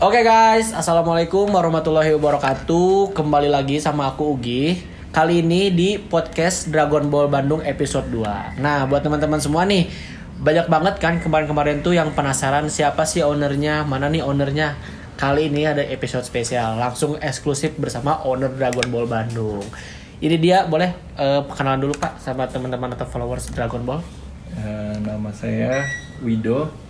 Oke guys, assalamualaikum warahmatullahi wabarakatuh. Kembali lagi sama aku Ugi. Kali ini di podcast Dragon Ball Bandung episode 2. Nah, buat teman-teman semua nih, banyak banget kan kemarin-kemarin tuh yang penasaran siapa sih ownernya, mana nih ownernya. Kali ini ada episode spesial, langsung eksklusif bersama owner Dragon Ball Bandung. Ini dia, boleh perkenalan dulu Pak sama teman-teman atau followers Dragon Ball? Nama saya Wido.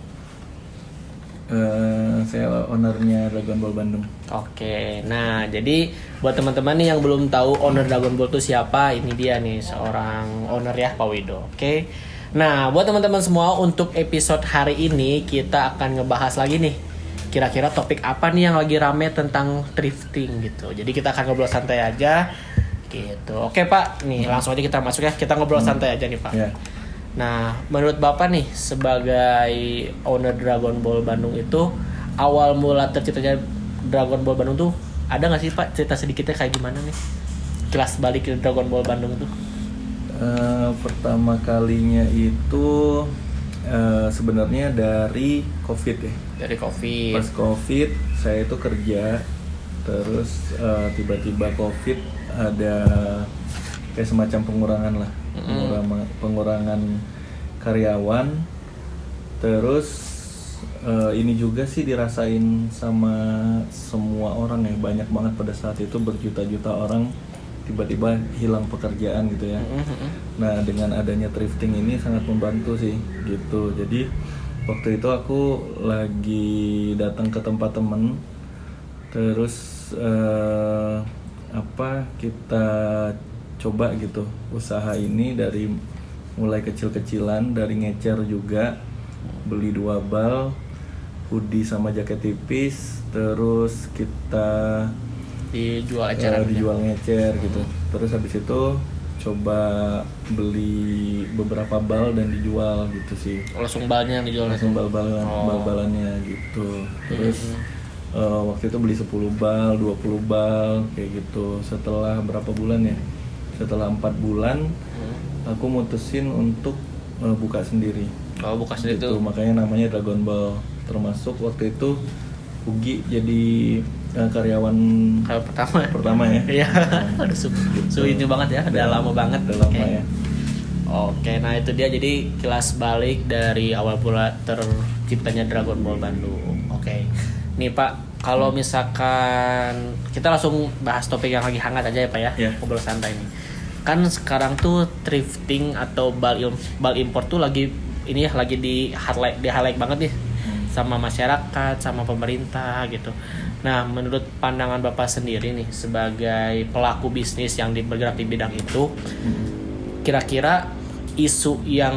Saya ownernya Dragon Ball Bandung. Oke, nah jadi buat teman-teman nih yang belum tahu owner Dragon Ball itu siapa, ini dia nih seorang owner ya Pak Wido. Oke, nah buat teman-teman semua untuk episode hari ini kita akan ngebahas lagi nih. Kira-kira topik apa nih yang lagi rame tentang thrifting gitu. Jadi kita akan ngobrol santai aja gitu. Oke Pak, nih langsung aja kita masuk ya. Kita ngobrol santai aja nih Pak. Yeah. Nah, menurut Bapak nih sebagai owner Dragon Ball Bandung itu awal mula terciptanya Dragon Ball Bandung tuh ada nggak sih Pak cerita sedikitnya kayak gimana nih? Kelas balik ke Dragon Ball Bandung tuh? Pertama kalinya itu sebenarnya dari COVID ya. Dari COVID. Pas COVID saya itu kerja, terus tiba-tiba COVID ada kayak semacam pengurangan lah. Pengurangan karyawan, terus ini juga sih dirasain sama semua orang ya, banyak banget pada saat itu berjuta-juta orang tiba-tiba hilang pekerjaan gitu ya. Nah dengan adanya thrifting ini sangat membantu sih gitu. Jadi waktu itu aku lagi datang ke tempat temen, terus kita coba gitu usaha ini dari mulai kecil-kecilan, dari ngecer juga, beli 2 bal, hoodie sama jaket tipis, terus kita dijual eceran, dijual ngecer gitu. Terus habis itu coba beli beberapa bal dan dijual gitu sih. Langsung balnya yang dijual. Langsung bal-balannya gitu. Terus waktu itu beli 10 bal, 20 bal kayak gitu. Setelah berapa bulan ya? Setelah 4 bulan aku mutusin untuk buka sendiri. Oh, buka sendiri gitu. tuh. Makanya namanya Dragon Ball. Termasuk waktu itu Ugi jadi karyawan pertama ya. Iya. Aduh, ini banget ya. Udah lama banget. Udah lama ya. Oke, nah itu dia jadi kilas balik dari awal pula terciptanya Dragon Ball Bandung. Oke. Nih Pak, kalau misalkan kita langsung bahas topik yang lagi hangat aja ya Pak ya. Yeah. Ngobrol santai nih. Kan sekarang tuh thrifting atau bal import tuh lagi ini ya, lagi di highlight banget nih sama masyarakat, sama pemerintah gitu. Nah, menurut pandangan Bapak sendiri nih sebagai pelaku bisnis yang bergerak di bidang itu, kira-kira isu yang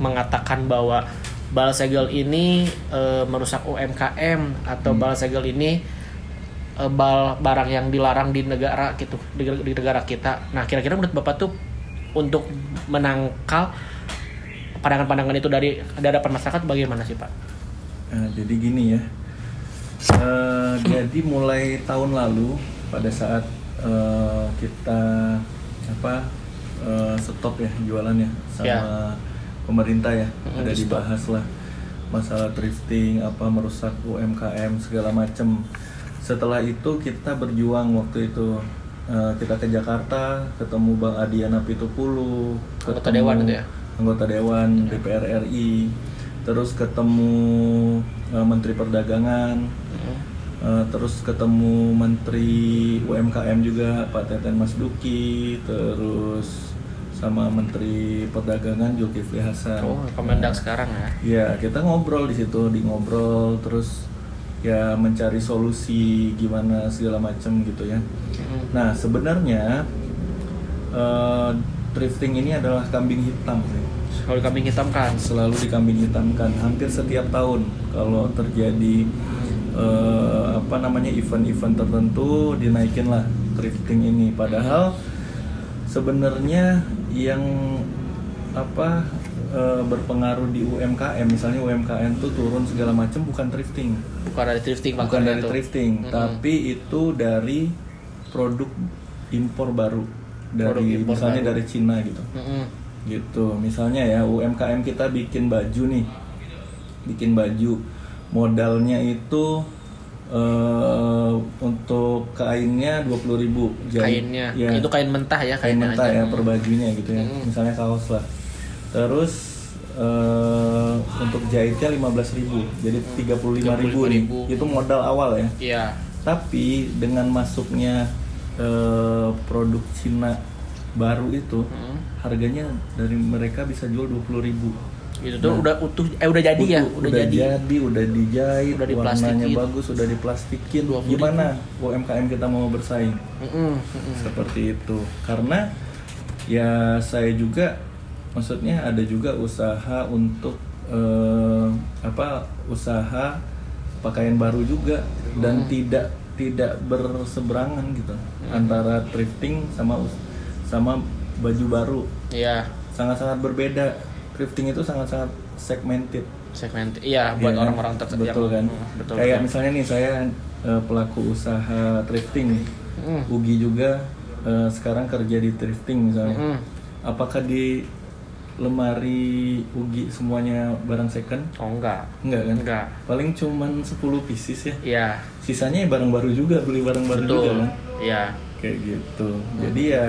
mengatakan bahwa bal segel ini merusak UMKM atau bal segel ini barang yang dilarang di negara gitu, di negara kita. Nah, kira-kira menurut Bapak tuh untuk menangkal pandangan-pandangan itu dari hadapan masyarakat bagaimana sih Pak? Jadi gini ya. Jadi mulai tahun lalu pada saat kita stop ya jualannya sama pemerintah ya, ada dibahas lah masalah thrifting merusak UMKM segala macem. Setelah itu kita berjuang waktu itu, kita ke Jakarta, ketemu Bang Adiana Pitupulu, anggota dewan itu ya? Anggota dewan DPR RI, terus ketemu Menteri Perdagangan, terus ketemu Menteri UMKM juga Pak Teten Mas Duki, terus sama Menteri Perdagangan Zulkifli Hasan. Oh, Kemendak sekarang ya? Iya, kita ngobrol di situ, ngobrol terus ya mencari solusi gimana segala macam gitu ya. Nah sebenarnya thrifting ini adalah kambing hitam sih. Kalau kambing hitam kan? Selalu dikambing hitamkan hampir setiap tahun kalau terjadi event-event tertentu dinaikin lah thrifting ini. Padahal sebenarnya yang berpengaruh di UMKM, misalnya UMKM tuh turun segala macam bukan thrifting. Bukan dari thrifting, tapi itu dari produk impor baru dari misalnya dari Cina gitu. Gitu. Misalnya ya UMKM kita bikin baju nih. Modalnya itu Untuk kainnya 20.000. Kainnya ya, itu kain mentah ya, kain kainnya mentah aja. ya per bajunya gitu ya. Misalnya kaos lah. Terus untuk jahitnya 15.000, jadi 35.000 nih. 35.000. Itu modal awal ya. Iya. Tapi dengan masuknya produk Cina baru itu, harganya dari mereka bisa jual 20.000. Gitu tuh udah utuh, udah jadi ya, udah jadi, udah dijahit, udah warnanya diplastikin. bagus, udah diplastikin. 20.000. Gimana UMKM kita mau bersaing? Seperti itu. Karena ya saya juga, maksudnya ada juga usaha untuk usaha pakaian baru juga, dan tidak berseberangan gitu antara thrifting sama baju baru. Iya. Sangat-sangat berbeda. Thrifting itu sangat-sangat segmented. Iya, buat Iya kan? orang-orang tertentu. Betul kan? Betul. Kayak misalnya nih, saya pelaku usaha thrifting nih. Ugi juga sekarang kerja di thrifting misalnya. Apakah di lemari Ugi semuanya barang second? Oh enggak. Enggak kan? Enggak. Paling cuman 10 pieces ya. Iya. Sisanya ya barang baru juga, beli barang baru Betul. juga kan. Iya. Kayak gitu. Jadi ya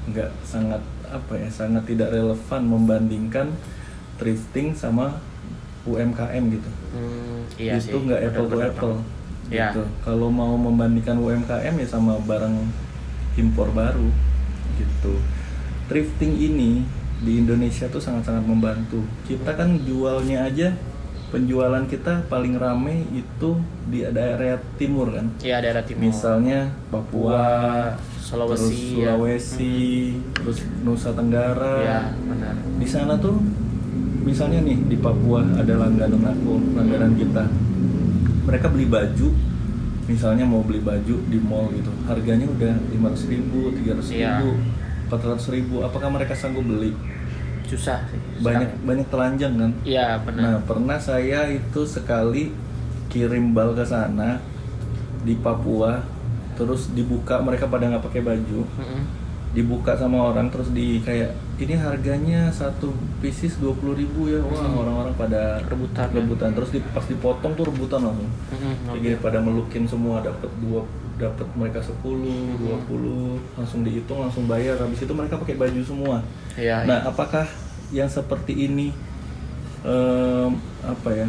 nggak sangat sangat tidak relevan membandingkan thrifting sama UMKM gitu. Iya Itu sih. nggak apple to Benar-benar apple. banget. Iya. Gitu. Kalau mau membandingkan UMKM ya sama barang impor baru gitu. Thrifting ini di Indonesia tuh sangat-sangat membantu. Kita kan jualnya aja, penjualan kita paling rame itu di daerah timur kan. Iya, daerah timur. Misalnya Papua, Sulawesi, terus Sulawesi, terus Nusa Tenggara. Iya, benar. Di sana tuh, misalnya nih di Papua ada langganan kita. Mereka beli baju, misalnya mau beli baju di mall gitu, harganya udah 500.000, 300.000, Iya. 400.000. Apakah mereka sanggup beli? Susah sih. Banyak telanjang kan. Iya, Nah, benar. pernah saya itu sekali kirim bal ke sana di Papua, terus dibuka, mereka pada nggak pakai baju, dibuka sama orang, terus kayak ini harganya satu pieces 20.000 ya. Wah, orang-orang pada Rebutan. Terus pas dipotong tuh rebutan langsung. Jadi pada melukin semua, dapat mereka 10, 20, langsung dihitung, langsung bayar. Habis itu mereka pakai baju semua. Iya. Nah, apakah yang seperti ini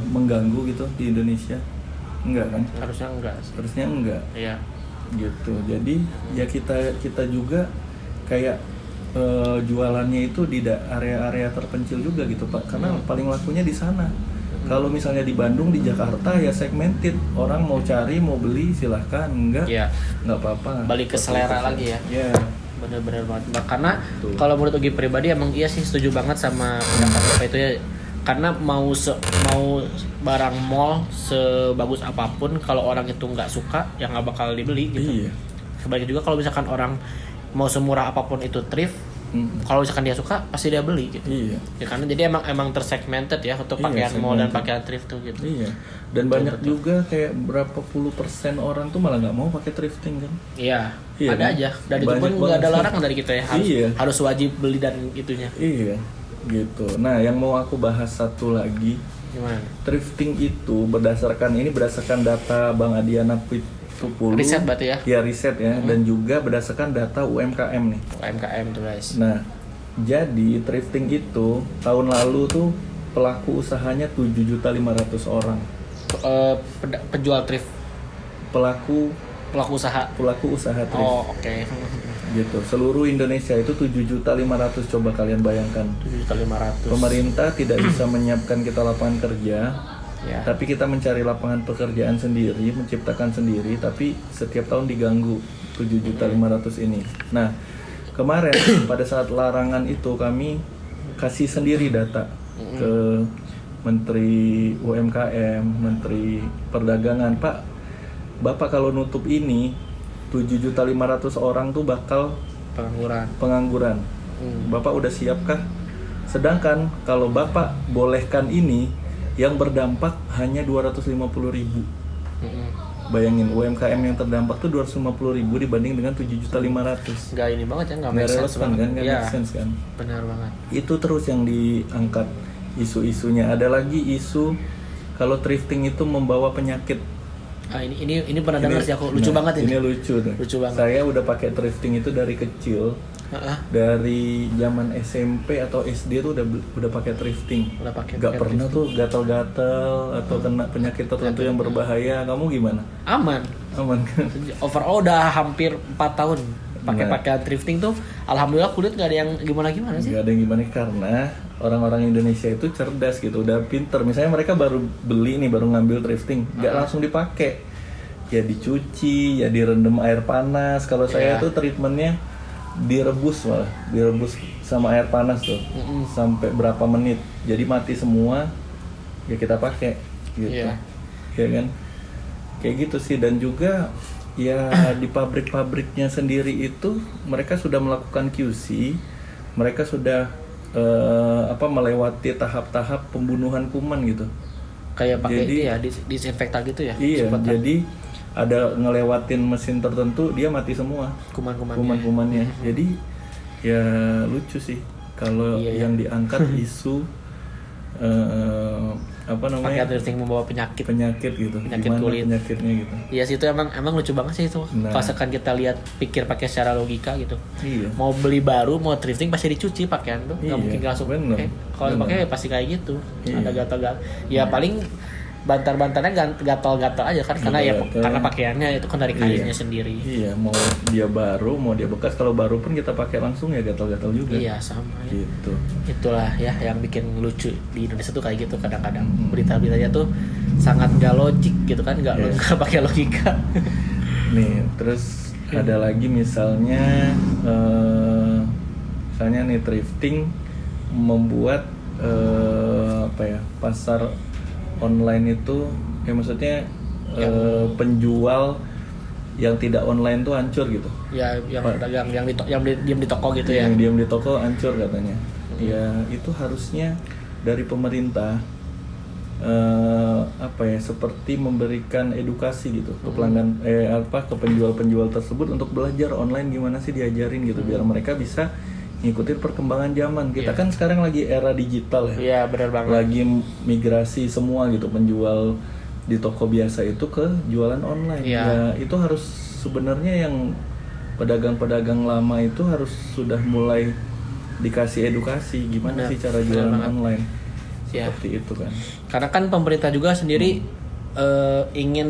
mengganggu gitu di Indonesia? Enggak kan? Harusnya enggak sih. Harusnya enggak. Iya. Gitu. Jadi ya kita juga kayak jualannya itu di area-area terpencil juga gitu Pak, karena paling lakunya di sana. Kalau misalnya di Bandung, di Jakarta ya segmented, orang mau cari, mau beli silahkan, enggak apa-apa. Balik ke selera lagi ya. Iya. Bener-bener banget. Karena Betul. kalau menurut Ugi pribadi emang iya sih, setuju banget sama pendapat Bapak itu ya. Karena mau barang mall sebagus apapun, kalau orang itu nggak suka ya nggak bakal dibeli gitu. Iya. Sebaliknya juga kalau misalkan orang mau semurah apapun itu thrift, kalau misalkan dia suka pasti dia beli gitu. Iya. Ya, karena jadi emang tersegmented ya untuk pakaian mall dan pakaian thrift tuh gitu. Iya. Dan banyak juga kayak berapa puluh persen orang tuh malah nggak mau pakai thrifting kan. Iya. Iya, Ada kan? aja. Dan itu pun Banyak nggak ada banget. larangan dari kita ya. Harus wajib beli dan itunya. Iya. Gitu. Nah, yang mau aku bahas satu lagi, Gimana? thrifting itu berdasarkan data Bang Adiana Pitupulu. Riset berarti ya? Ya, riset ya, dan juga berdasarkan data UMKM nih. UMKM tuh guys. Nah, jadi thrifting itu tahun lalu tuh pelaku usahanya 7.500.000 orang. Penjual thrift, Pelaku usaha. usaha thrift. Oh, oke. Gitu. Seluruh Indonesia itu 7.500.000, coba kalian bayangkan. 7.500. Pemerintah tidak bisa menyiapkan kita lapangan kerja. Ya. Tapi kita mencari lapangan pekerjaan sendiri, menciptakan sendiri, tapi setiap tahun diganggu 7.500.000 ini. Nah, kemarin pada saat larangan itu kami kasih sendiri data ke Menteri UMKM, Menteri Perdagangan, Pak, Bapak kalau nutup ini 7.500.000 orang tuh bakal pengangguran. Bapak udah siapkah? Sedangkan kalau Bapak bolehkan ini, yang berdampak hanya 250.000. Bayangin, UMKM yang terdampak tuh 250.000 dibanding dengan 7.500.000. Nggak ini banget ya, nggak make sense relevan kan, nggak ya, make sense kan. benar banget. Itu terus yang diangkat isu-isunya. Ada lagi isu kalau thrifting itu membawa penyakit. Ini pernah dengar sih aku, lucu banget ini. Ini lucu tuh. Lucu banget. Saya udah pakai thrifting itu dari kecil. Dari zaman SMP atau SD tuh udah pakai thrifting. Gak pernah tuh gatal-gatal atau kena penyakit tertentu yang berbahaya. Kamu gimana? Aman kan? Overall udah hampir 4 tahun pakai thrifting tuh, alhamdulillah kulit gak ada yang gimana sih. Gak ada yang gimana karena orang-orang Indonesia itu cerdas gitu, udah pinter. Misalnya mereka baru beli nih, baru ngambil thrifting, gak langsung dipakai, ya dicuci, ya direndam air panas. Kalau saya tuh treatmentnya direbus sama air panas tuh sampai berapa menit, jadi mati semua, ya kita pakai gitu. Ya kan, kayak gitu sih. Dan juga ya di pabrik-pabriknya sendiri itu mereka sudah melakukan QC, mereka sudah melewati tahap-tahap pembunuhan kuman gitu. Kayak pakai disinfektan gitu ya. Iya, jadi ada ngelewatin mesin tertentu, dia mati semua kuman-kumannya. Jadi ya lucu sih kalau yang diangkat isu pakai thrifting membawa penyakit gitu, penyakit kulit, penyakitnya gitu. Iya sih, itu emang lucu banget sih itu. Pasakan kita lihat, pikir pakai secara logika gitu. Iya. Mau beli baru, mau thrifting pasti dicuci pakaian tuh, nggak mungkin langsung. Kalau pakai pasti kayak gitu. Ada gatal-gatal. Ya paling bantar-bantarnya gatal-gatal aja kan, karena pakaiannya itu kan dari kainnya sendiri. Iya, mau dia baru, mau dia bekas, kalau baru pun kita pakai langsung ya gatal-gatal juga. Iya, sama. Gitu. Itulah ya yang bikin lucu di Indonesia tuh kayak gitu kadang-kadang. Berita-beritanya tuh sangat gak logik gitu kan, gak pakai logika. Nih, terus ada lagi misalnya nih thrifting membuat pasar online itu, maksudnya penjual yang tidak online tuh hancur gitu. Ya, yang pedagang yang diam di toko gitu ya. Yang diam di toko hancur katanya. Ya itu harusnya dari pemerintah seperti memberikan edukasi gitu ke pelanggan ke penjual-penjual tersebut untuk belajar online gimana sih, diajarin gitu biar mereka bisa ngikutin perkembangan zaman. Kita kan sekarang lagi era digital ya. Iya, benar banget. Lagi migrasi semua gitu, penjual di toko biasa itu ke jualan online. Ya itu harus sebenarnya yang pedagang-pedagang lama itu harus sudah mulai dikasih edukasi gimana sih cara jualan online. Seperti itu kan. Karena kan pemerintah juga sendiri ingin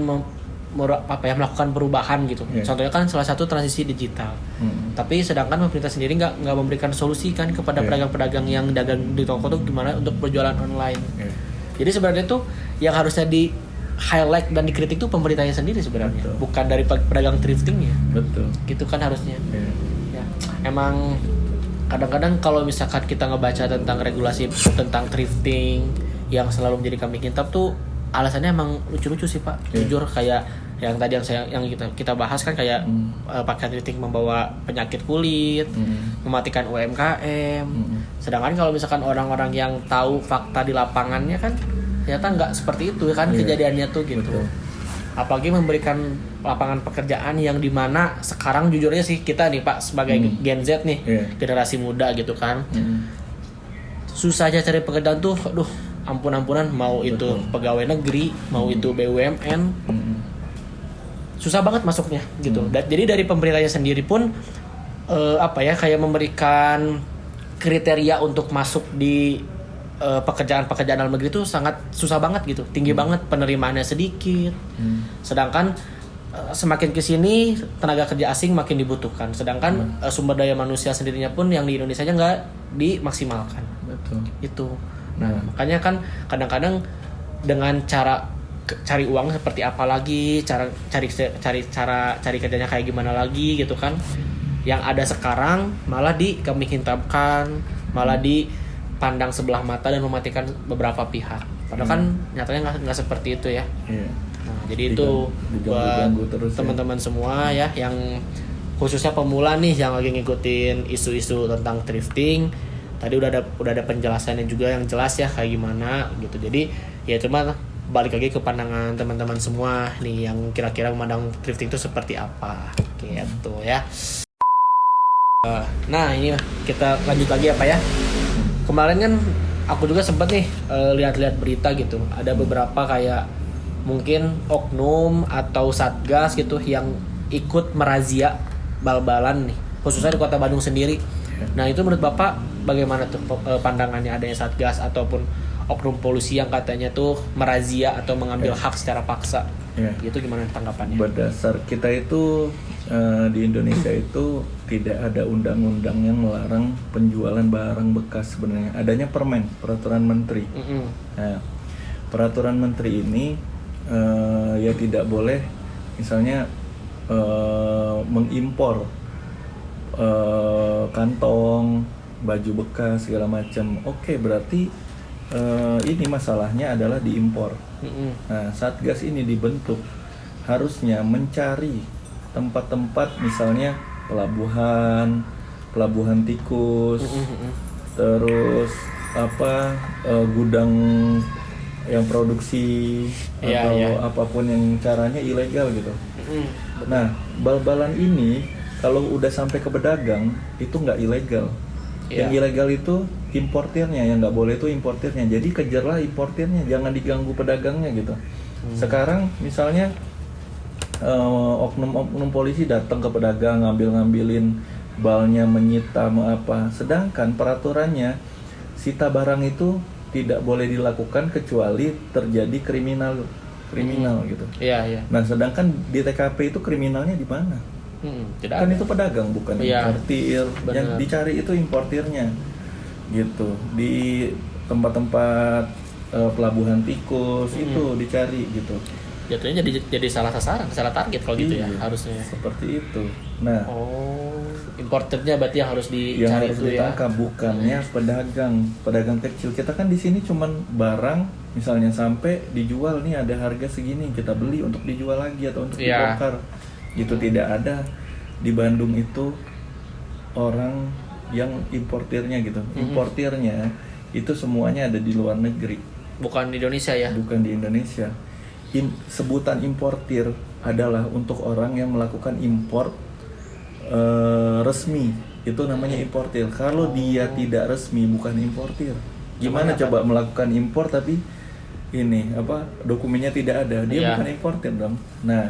melakukan perubahan gitu. Contohnya kan salah satu transisi digital. Tapi sedangkan pemerintah sendiri nggak memberikan solusi kan kepada pedagang-pedagang yang dagang di toko tuh gimana untuk berjualan online. Jadi sebenarnya tuh yang harusnya di highlight dan dikritik tuh pemerintahnya sendiri sebenarnya. Betul. Bukan dari pedagang thriftingnya. Betul. Gitu kan harusnya. Ya. Emang kadang-kadang kalau misalkan kita ngebaca tentang regulasi tentang thrifting yang selalu menjadi kambing hitam tuh alasannya emang lucu-lucu sih Pak. Jujur kayak yang tadi yang kita bahas kan kayak pakai thrifting membawa penyakit kulit, mematikan UMKM. Sedangkan kalau misalkan orang-orang yang tahu fakta di lapangannya kan ternyata nggak seperti itu kan kejadiannya tuh gitu. Betul. Apalagi memberikan lapangan pekerjaan yang dimana sekarang jujurnya sih kita nih Pak sebagai Gen Z nih, generasi muda gitu kan, susah aja cari pekerjaan tuh, aduh ampun-ampunan, mau itu pegawai negeri, mau itu BUMN, susah banget masuknya gitu. Jadi dari pemerintahnya sendiri pun kayak memberikan kriteria untuk masuk di pekerjaan-pekerjaan dalam negeri itu sangat susah banget gitu, tinggi banget, penerimaannya sedikit. Sedangkan semakin kesini tenaga kerja asing makin dibutuhkan, sedangkan sumber daya manusia sendirinya pun yang di Indonesia nggak dimaksimalkan. Betul. Itu. Nah makanya kan kadang-kadang dengan cara cari uang seperti apa lagi, cari kerjanya kayak gimana lagi gitu kan, yang ada sekarang malah dikambing hitamkan, malah dipandang sebelah mata dan mematikan beberapa pihak. Padahal kan nyatanya nggak seperti itu ya. Nah, jadi itu buat teman-teman semua ya yang khususnya pemula nih yang lagi ngikutin isu-isu tentang thrifting. Tadi udah ada penjelasannya juga yang jelas ya kayak gimana gitu. Jadi ya cuma balik lagi ke pandangan teman-teman semua nih yang kira-kira memandang thrifting itu seperti apa gitu ya. Nah ini kita lanjut lagi apa ya. Kemarin kan aku juga sempat nih lihat-lihat berita gitu. Ada beberapa kayak mungkin oknum atau satgas gitu yang ikut merazia bal-balan nih, khususnya di Kota Bandung sendiri. Nah itu menurut Bapak bagaimana tuh pandangannya adanya satgas ataupun oknum polisi yang katanya tuh merazia atau mengambil hak secara paksa? Itu gimana tanggapannya? Berdasar kita itu di Indonesia itu tidak ada undang-undang yang melarang penjualan barang bekas sebenarnya. Adanya peraturan menteri. Nah, peraturan menteri ini ya tidak boleh misalnya mengimpor kantong, baju bekas segala macam. Oke, berarti ini masalahnya adalah diimpor. Nah, Satgas ini dibentuk harusnya mencari tempat-tempat misalnya pelabuhan tikus, terus gudang yang produksi atau apapun yang caranya ilegal gitu. Nah, bal-balan ini kalau udah sampai ke pedagang itu nggak ilegal. Yang ilegal itu importirnya, yang nggak boleh itu importirnya. Jadi kejarlah importirnya, jangan diganggu pedagangnya gitu. Sekarang misalnya oknum polisi datang ke pedagang ngambilin balnya, menyita apa. Sedangkan peraturannya sita barang itu tidak boleh dilakukan kecuali terjadi kriminal gitu. Nah, sedangkan di TKP itu kriminalnya di mana? Tidak Kan ada. itu pedagang bukan importir. Yang dicari itu importirnya gitu. Di tempat-tempat pelabuhan tikus itu dicari gitu. Jatuhnya jadi salah sasaran, salah target kalau gitu ya harusnya. Seperti itu. Nah, importernya berarti yang harus dicari yang harus itu ditangkap bukannya pedagang kecil. Kita kan di sini cuman barang misalnya sampai dijual nih ada harga segini, kita beli untuk dijual lagi atau untuk dibongkar. Gitu tidak ada di Bandung itu orang yang importirnya gitu. Importirnya itu semuanya ada di luar negeri. Bukan di Indonesia ya? Bukan di Indonesia. Sebutan importir adalah untuk orang yang melakukan impor resmi. Itu namanya importir. Kalau dia tidak resmi bukan importir. Gimana coba melakukan impor tapi dokumennya tidak ada, dia bukan importir dong. Nah,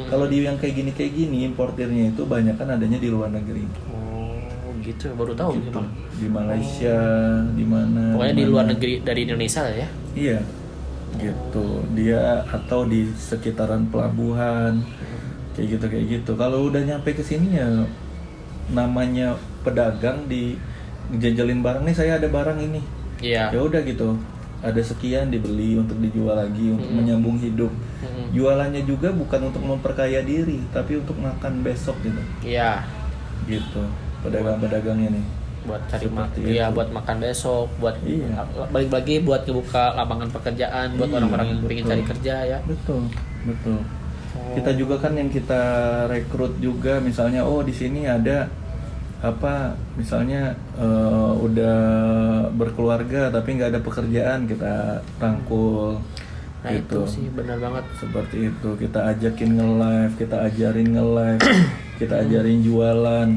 kalau dia yang kayak gini importirnya itu banyak kan adanya di luar negeri. Oh gitu, baru tahu gitu. Di Malaysia, di mana? Pokoknya di luar negeri dari Indonesia ya? Iya, gitu. Dia atau di sekitaran pelabuhan, kayak gitu. Kalau udah nyampe ke sini ya namanya pedagang di ngejajalin barang nih, saya ada barang ini. Iya. Ya udah gitu. Ada sekian dibeli untuk dijual lagi untuk menyambung hidup. Jualannya juga bukan untuk memperkaya diri, tapi untuk makan besok gitu. Iya. Gitu. Pedagang-pedagangnya nih. Buat cari buat makan besok, buat balik lagi buat ngebuka lapangan pekerjaan buat orang-orang yang ingin cari kerja ya. Betul. Kita juga kan yang kita rekrut juga misalnya di sini ada misalnya udah berkeluarga tapi nggak ada pekerjaan, kita rangkul. Nah gitu. Itu sih benar banget. Seperti itu, kita ajakin nge-live, kita ajarin nge-live, kita ajarin jualan.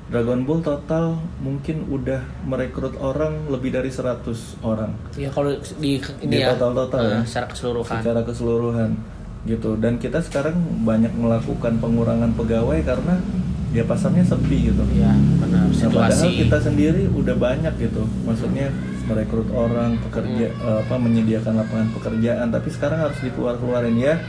Dragon Ball total mungkin udah merekrut orang lebih dari 100 orang. Ya kalau di total secara keseluruhan gitu. Dan kita sekarang banyak melakukan pengurangan pegawai karena ya pasarnya sepi gitu. Iya, benar. Padahal kita sendiri udah banyak gitu. Maksudnya merekrut orang, pekerja menyediakan lapangan pekerjaan, tapi sekarang harus dikeluarin ya.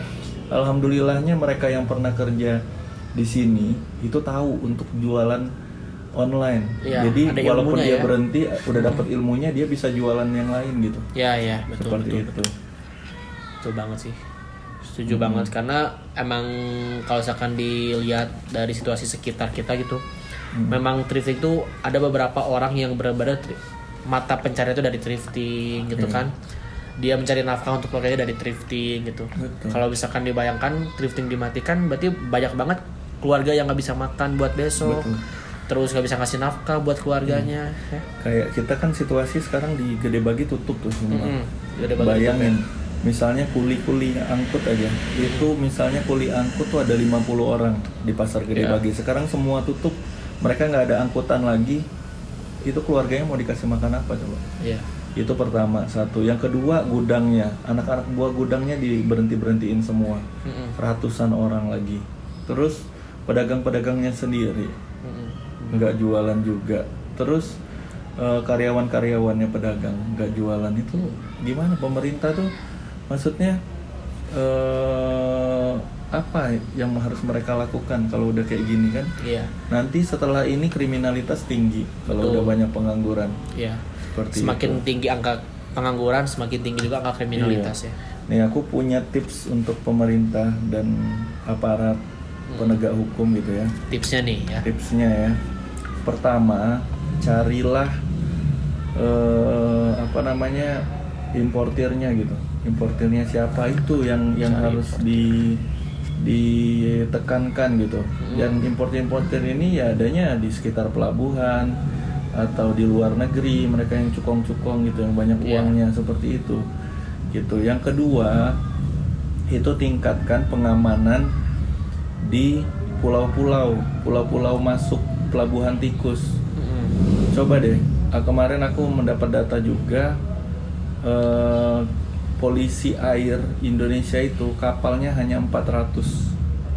Alhamdulillahnya mereka yang pernah kerja di sini itu tahu untuk jualan online. Jadi walaupun dia berhenti udah dapat ilmunya, dia bisa jualan yang lain gitu. Iya, betul. Seperti itu. Betul banget sih. Setuju banget karena emang kalau misalkan dilihat dari situasi sekitar kita gitu, memang thrifting itu ada beberapa orang yang benar-benar mata pencarian itu dari thrifting gitu kan. Dia mencari nafkah untuk keluarganya dari thrifting gitu. Kalau misalkan dibayangkan thrifting dimatikan, berarti banyak banget keluarga yang nggak bisa makan buat besok. Terus nggak bisa ngasih nafkah buat keluarganya. Kayak kita kan situasi sekarang di Gede Bagi tutup tuh semua. Bayangin. Misalnya kuli angkut aja, itu misalnya kuli angkut tuh ada 50 orang di pasar Gede Bagi. Sekarang semua tutup, mereka nggak ada angkutan lagi. Itu keluarganya mau dikasih makan apa coba? Itu pertama, satu. Yang kedua, gudangnya. Anak-anak buah gudangnya diberhentiin semua. Ratusan orang lagi. Terus pedagang-pedagangnya sendiri nggak jualan juga. Terus karyawan-karyawannya pedagang nggak jualan. Itu gimana pemerintah tuh? Maksudnya apa yang harus mereka lakukan kalau udah kayak gini kan? Iya. Nanti setelah ini kriminalitas tinggi kalau Betul. udah banyak pengangguran. Iya. Seperti Semakin itu. tinggi angka pengangguran, semakin tinggi juga angka kriminalitas ya. Nih aku punya tips untuk pemerintah dan aparat penegak hukum gitu ya. Tipsnya nih ya. Tipsnya ya. Pertama, carilah importirnya gitu. Importirnya siapa itu yang harus ditekankan gitu. Dan importir ini ya adanya di sekitar pelabuhan atau di luar negeri, mereka yang cukong-cukong gitu, yang banyak uangnya seperti itu gitu. Yang kedua, itu tingkatkan pengamanan di pulau-pulau masuk pelabuhan tikus. Coba deh, kemarin aku mendapat data juga, polisi air Indonesia itu kapalnya hanya 400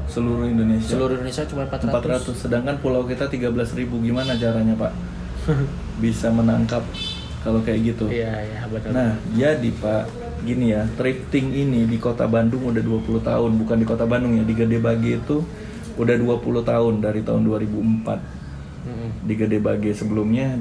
seluruh Indonesia. Seluruh Indonesia cuma 400. Sedangkan pulau kita 13.000. Gimana caranya, Pak? Bisa menangkap kalau kayak gitu. Iya, benar. Nah, jadi Pak, gini ya, thrifting ini di Kota Bandung udah 20 tahun, bukan di Kota Bandung ya, di Gedebage itu udah 20 tahun dari tahun 2004. Di Gedebage sebelumnya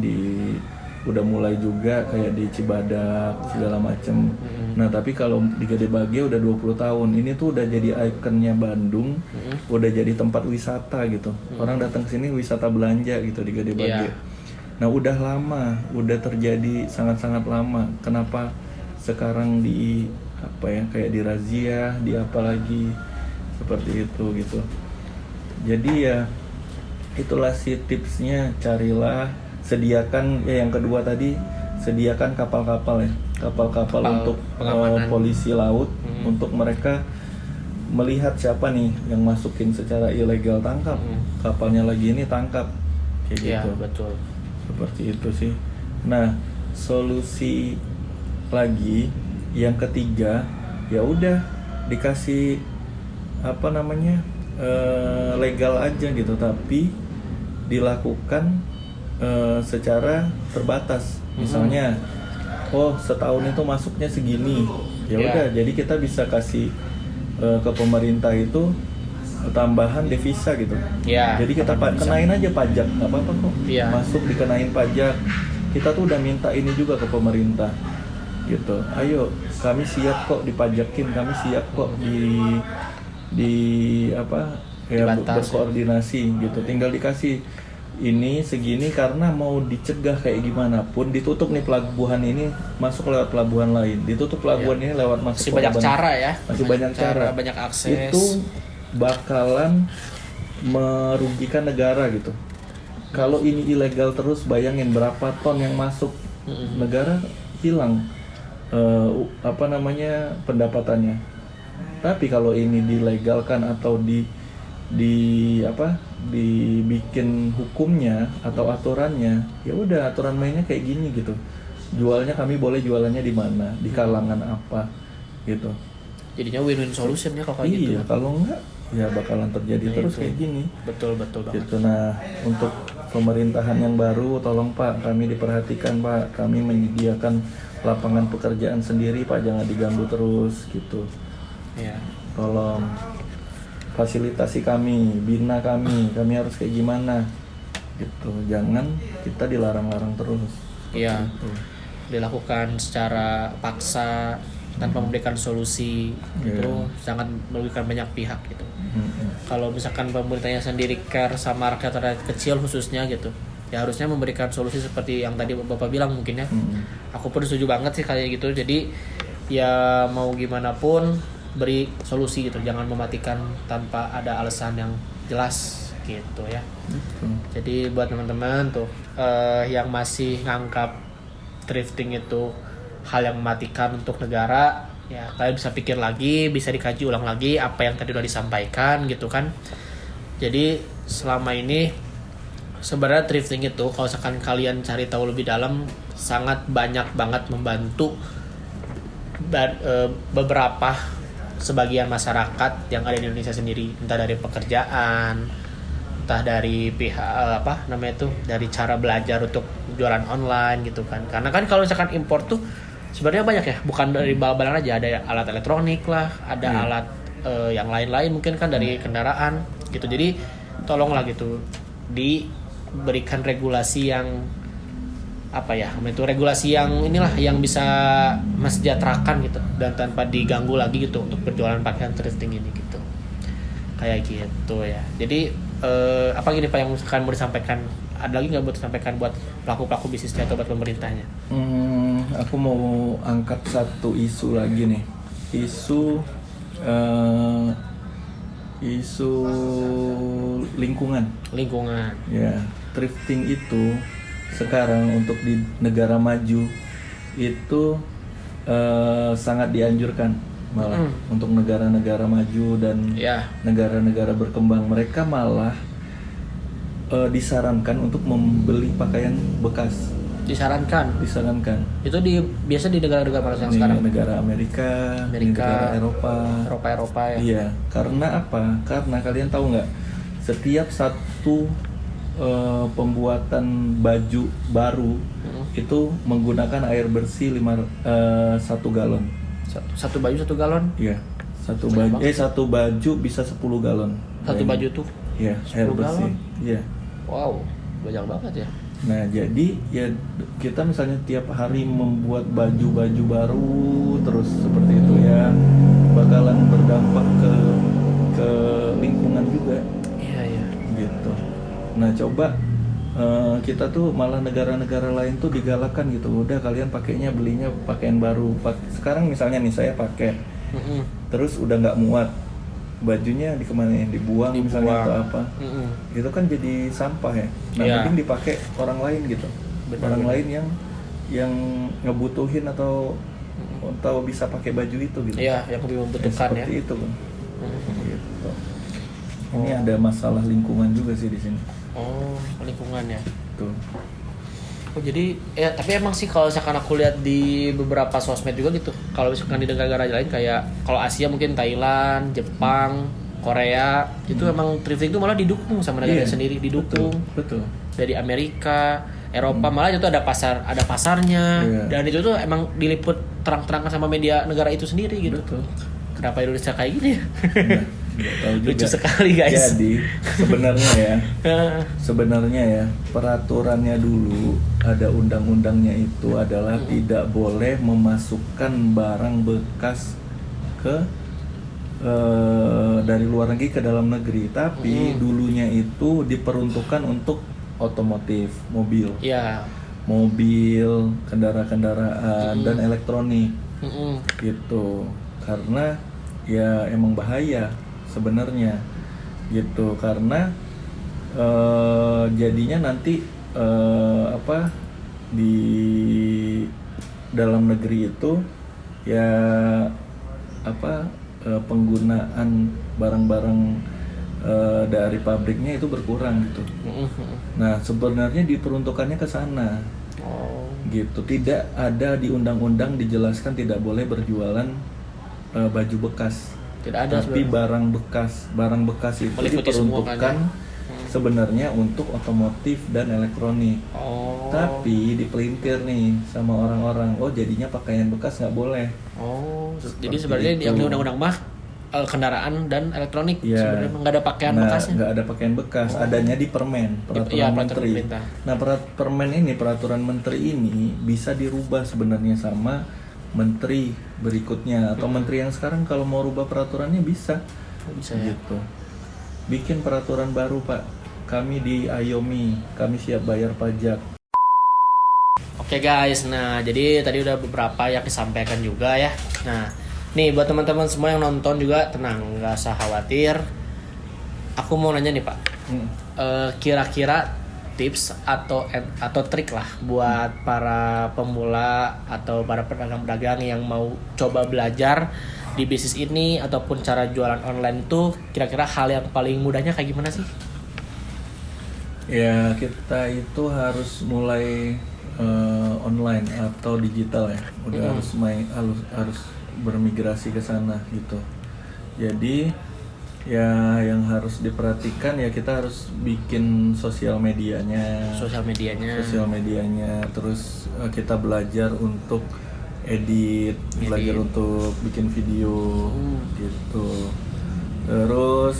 udah mulai juga kayak di Cibadak segala macem. Nah, tapi kalau di Gedebage udah 20 tahun. Ini tuh udah jadi ikonnya Bandung, udah jadi tempat wisata gitu. Orang datang ke sini wisata belanja gitu di Gedebage. Nah, udah lama, udah terjadi sangat-sangat lama. Kenapa sekarang kayak dirazia, di apa lagi seperti itu gitu. Jadi ya itulah sih tipsnya, sediakan yang kedua tadi, sediakan kapal-kapal ya. Kapal-kapal untuk polisi laut, untuk mereka melihat siapa nih yang masukin secara ilegal, tangkap. Kapalnya lagi ini tangkap. Kayak gitu. Betul. Seperti itu sih. Nah, solusi lagi yang ketiga, ya udah dikasih legal aja gitu, tapi dilakukan secara terbatas. Misalnya, setahun itu masuknya segini. Ya udah, jadi kita bisa kasih ke pemerintah itu tambahan devisa gitu. Jadi kita kenain aja pajak, nggak apa-apa kok. Masuk dikenain pajak. Kita tuh udah minta ini juga ke pemerintah gitu. Ayo, kami siap kok dipajakin, kami siap kok berkoordinasi gitu. Tinggal dikasih ini segini, karena mau dicegah kayak gimana pun ditutup nih pelabuhan ini, masuk lewat pelabuhan lain, ditutup pelabuhan ini lewat masuk masih banyak cara ya. Masih banyak cara, banyak akses. Itu bakalan merugikan negara gitu. Kalau ini ilegal terus, bayangin berapa ton yang masuk, negara hilang pendapatannya. Tapi kalau ini dilegalkan atau dibikin hukumnya atau aturannya, ya udah aturan mainnya kayak gini gitu. Jualnya kami boleh jualannya di mana, di kalangan apa gitu. Jadinya win-win solution ya kalau kayak gitu. Iya, kalau enggak ya bakalan terjadi terus kayak gini. Betul banget. Gitu. Nah, untuk pemerintahan yang baru, tolong Pak, kami diperhatikan Pak, kami menyediakan lapangan pekerjaan sendiri Pak, jangan diganggu terus gitu. Tolong fasilitasi kami, bina kami harus kayak gimana gitu. Jangan kita dilarang-larang terus. Iya. Dilakukan secara paksa tanpa memberikan solusi, itu sangat merugikan banyak pihak gitu. Kalau misalkan pemerintahnya sendiri care sama rakyat kecil khususnya gitu, ya harusnya memberikan solusi seperti yang tadi Bapak bilang mungkin ya. Aku pun setuju banget sih kayak gitu. Jadi ya mau gimana pun beri solusi gitu, jangan mematikan tanpa ada alasan yang jelas gitu ya. Jadi buat teman-teman tuh yang masih nganggap thrifting itu hal yang mematikan untuk negara, ya kalian bisa pikir lagi, bisa dikaji ulang lagi apa yang tadi udah disampaikan gitu kan. Jadi selama ini Sebenarnya thrifting itu kalau misalkan kalian cari tahu lebih dalam sangat banyak banget membantu beberapa sebagian masyarakat yang ada di Indonesia sendiri, entah dari pekerjaan, entah dari pihak apa namanya tuh, dari cara belajar untuk jualan online gitu kan. Karena kan kalau misalkan impor tuh sebenarnya banyak ya, bukan dari barang aja, ada alat elektronik lah, ada alat yang lain-lain mungkin kan dari kendaraan gitu. Jadi tolonglah gitu diberikan regulasi yang apa ya, itu regulasi yang inilah yang bisa mesejahterakan gitu dan tanpa diganggu lagi gitu untuk berjualan pakaian thrifting ini gitu, kayak gitu ya. Jadi apa gini Pak yang misalkan mau disampaikan, ada lagi nggak buat disampaikan buat pelaku bisnisnya atau buat pemerintahnya? Aku mau angkat satu isu lagi nih, isu lingkungan ya. Thrifting itu sekarang untuk di negara maju itu sangat dianjurkan malah. Untuk negara-negara maju dan negara-negara berkembang, mereka malah disarankan untuk membeli pakaian bekas. Disarankan itu biasa di negara-negara mana yang sekarang? Negara Amerika, negara Eropa ya. Iya, karena apa? Karena kalian tahu nggak, setiap satu pembuatan baju baru itu menggunakan air bersih 1 galon. Satu baju 1 galon? Iya, satu baju bisa 10 galon. Satu baju tuh? Iya, air bersih. Iya. Wow, banyak banget ya. Nah, jadi ya kita misalnya tiap hari membuat baju-baju baru terus seperti itu ya, bakalan berdampak ke lingkungan juga. Iya. Gitu. Nah, coba kita tuh malah negara-negara lain tuh digalakkan gitu, udah kalian pakainya belinya pakaian baru. Sekarang misalnya nih saya pakai, terus udah nggak muat, bajunya dikemanain, dibuang misalnya atau apa, gitu kan jadi sampah ya. Nah, mending dipakai orang lain gitu, orang lain yang ngebutuhin atau bisa pakai baju itu gitu. Iya, yang lebih membutuhkan ya. Seperti itu kan. Gitu. Ini ada masalah lingkungan juga sih di sini. Oh, lingkungan ya. Tuh. Oh, jadi ya, tapi emang sih kalau misalkan aku lihat di beberapa sosmed juga gitu, kalau misalkan di negara-negara lain kayak kalau Asia mungkin Thailand, Jepang, Korea, itu emang thrifting itu malah didukung sama negara sendiri, didukung. Betul. Dari Amerika, Eropa malah itu ada pasarnya, dan itu tuh emang diliput terang-terangan sama media negara itu sendiri gitu. Betul. Kenapa Indonesia kayak gini ya? Lucu juga. sekali guys. Jadi sebenarnya ya peraturannya dulu ada undang-undangnya itu adalah tidak boleh memasukkan barang bekas ke dari luar negeri ke dalam negeri. Tapi dulunya itu diperuntukkan untuk otomotif, mobil, kendaraan dan elektronik, gitu. Karena ya emang bahaya sebenarnya gitu, karena jadinya nanti di dalam negeri itu ya penggunaan barang-barang dari pabriknya itu berkurang gitu. Nah, sebenarnya diperuntukannya ke sana. Gitu. Tidak ada di undang-undang dijelaskan tidak boleh berjualan baju bekas. Tidak ada. Tapi barang bekas itu diperuntukkan sebenarnya untuk otomotif dan elektronik. Tapi dipelintir nih sama orang-orang, jadinya pakaian bekas nggak boleh. Jadi sebenarnya yang di undang-undang mah kendaraan dan elektronik sebenarnya nggak ada pakaian bekasnya. Nggak ada pakaian bekas, adanya di peraturan menteri. Nah, peraturan menteri ini bisa dirubah sebenarnya sama menteri berikutnya atau menteri yang sekarang kalau mau rubah peraturannya bisa gitu. Bikin peraturan baru, Pak. Kami di Ayomi, kami siap bayar pajak. Oke guys, nah jadi tadi udah beberapa yang disampaikan juga ya. Nah, nih buat teman-teman semua yang nonton juga tenang, nggak usah khawatir. Aku mau nanya nih Pak, kira-kira tips atau trik lah buat para pemula atau para pedagang-pedagang yang mau coba belajar di bisnis ini ataupun cara jualan online itu, kira-kira hal yang paling mudahnya kayak gimana sih? Ya kita itu harus mulai online atau digital ya. Udah harus bermigrasi ke sana gitu. Jadi ya yang harus diperhatikan ya kita harus bikin sosial medianya, terus kita belajar untuk edit, belajar untuk bikin video gitu. Terus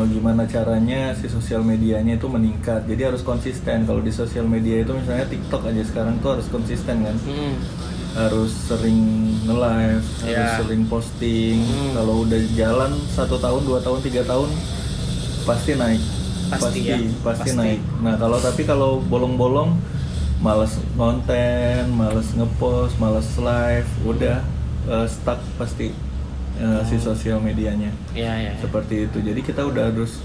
gimana caranya si sosial medianya itu meningkat. Jadi harus konsisten. Kalau di sosial media itu misalnya TikTok aja sekarang tuh harus konsisten kan. Harus sering nge-live, harus sering posting. Kalau udah jalan 1 tahun, 2 tahun, 3 tahun pasti naik. Pasti naik. Nah, kalau bolong-bolong malas konten, malas ngepost, malas live, udah stuck pasti si sosial medianya. Seperti itu. Jadi kita udah harus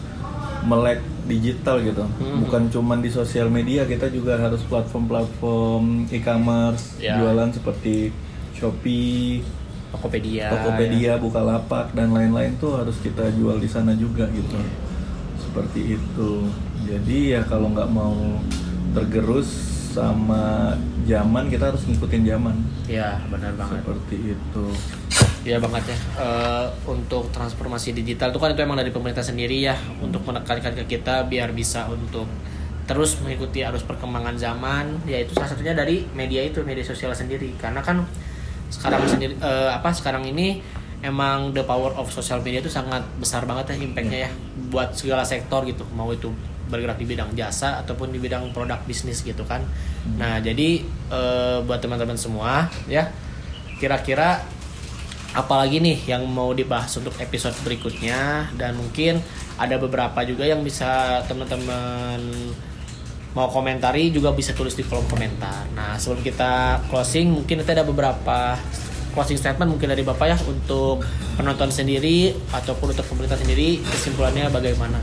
melek digital gitu. Bukan cuman di sosial media, kita juga harus platform e-commerce, jualan seperti Shopee, Tokopedia, Bukalapak dan lain-lain tuh harus kita jual di sana juga gitu. Seperti itu. Jadi ya kalau nggak mau tergerus sama zaman, kita harus ngikutin zaman. Iya, benar banget. Seperti itu. Iya banget ya. Untuk transformasi digital itu kan itu emang dari pemerintah sendiri ya, untuk menekankan ke kita biar bisa untuk terus mengikuti arus perkembangan zaman, yaitu salah satunya dari media sosial sendiri. Karena kan sekarang ini emang the power of social media itu sangat besar banget ya impactnya ya buat segala sektor gitu, mau itu bergerak di bidang jasa ataupun di bidang produk bisnis gitu kan. Nah jadi buat teman-teman semua ya, kira-kira apalagi nih yang mau dibahas untuk episode berikutnya, dan mungkin ada beberapa juga yang bisa teman-teman mau komentari juga bisa tulis di kolom komentar. Nah sebelum kita closing, mungkin kita ada beberapa closing statement mungkin dari Bapak ya untuk penonton sendiri ataupun untuk pemerintah sendiri, kesimpulannya bagaimana?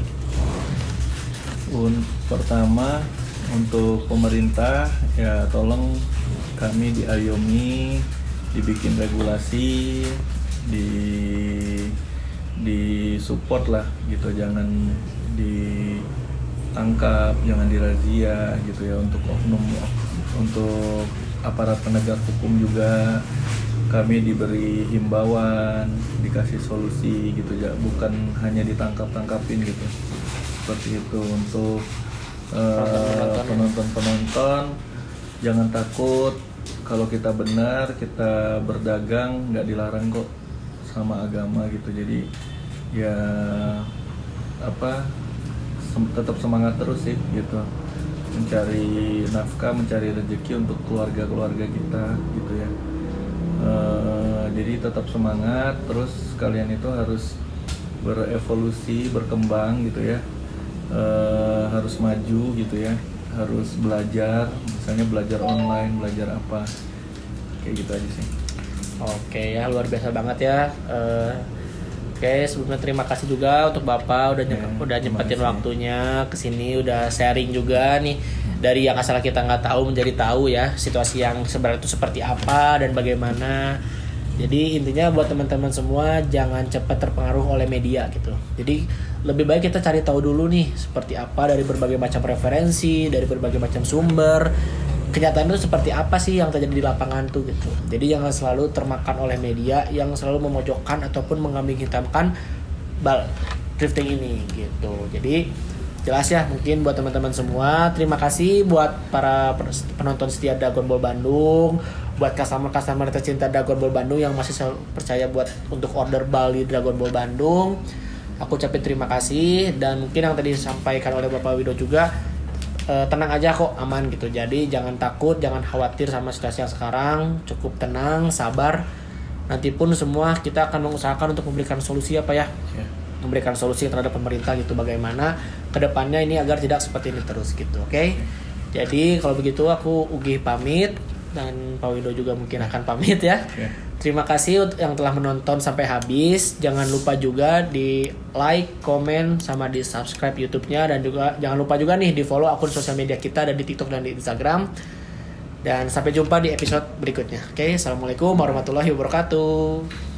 Pertama untuk pemerintah ya tolong kami diayomi, dibikin regulasi, di support lah gitu, jangan ditangkap, jangan dirazia gitu ya. Untuk oknum, untuk aparat penegak hukum juga kami diberi himbauan, dikasih solusi gitu ya, bukan hanya ditangkap-tangkapin gitu. Seperti itu. Untuk penonton jangan takut. Kalau kita benar, kita berdagang, nggak dilarang kok sama agama gitu. Jadi ya tetap semangat terus sih gitu, mencari nafkah, mencari rezeki untuk keluarga kita gitu ya. Jadi tetap semangat terus, kalian itu harus berevolusi, berkembang gitu ya. Harus maju gitu ya, harus belajar, misalnya belajar online, belajar apa, kayak gitu aja sih. Oke ya, luar biasa banget ya. Oke, sebelumnya terima kasih juga untuk Bapak udah nyempetin waktunya kesini, udah sharing juga nih dari yang asal kita nggak tahu menjadi tahu ya situasi yang sebenarnya itu seperti apa dan bagaimana. Jadi intinya buat teman-teman semua jangan cepat terpengaruh oleh media gitu. Jadi lebih baik kita cari tahu dulu nih seperti apa dari berbagai macam referensi, dari berbagai macam sumber. Kenyataan itu seperti apa sih yang terjadi di lapangan tuh gitu. Jadi jangan selalu termakan oleh media yang selalu memojokkan ataupun mengambing hitamkan drifting ini gitu. Jadi jelas ya, mungkin buat teman-teman semua, terima kasih buat para penonton setia Dragon Ball Bandung, buat customer tercinta Dragon Ball Bandung yang masih percaya untuk order bal di Dragon Ball Bandung. Aku ucapin terima kasih, dan mungkin yang tadi disampaikan oleh Bapak Wido juga, tenang aja kok, aman gitu. Jadi jangan takut, jangan khawatir sama situasi yang sekarang, cukup tenang, sabar. Nanti pun semua kita akan mengusahakan untuk memberikan solusi memberikan solusi terhadap pemerintah gitu, bagaimana kedepannya ini agar tidak seperti ini terus gitu. Oke? Jadi kalau begitu aku Ugi pamit, dan Pak Wido juga mungkin akan pamit ya. Terima kasih yang telah menonton sampai habis. Jangan lupa juga di like, komen, sama di subscribe YouTube-nya, dan juga jangan lupa juga nih di follow akun sosial media kita, ada di TikTok dan di Instagram. Dan sampai jumpa di episode berikutnya. Oke, assalamualaikum warahmatullahi wabarakatuh.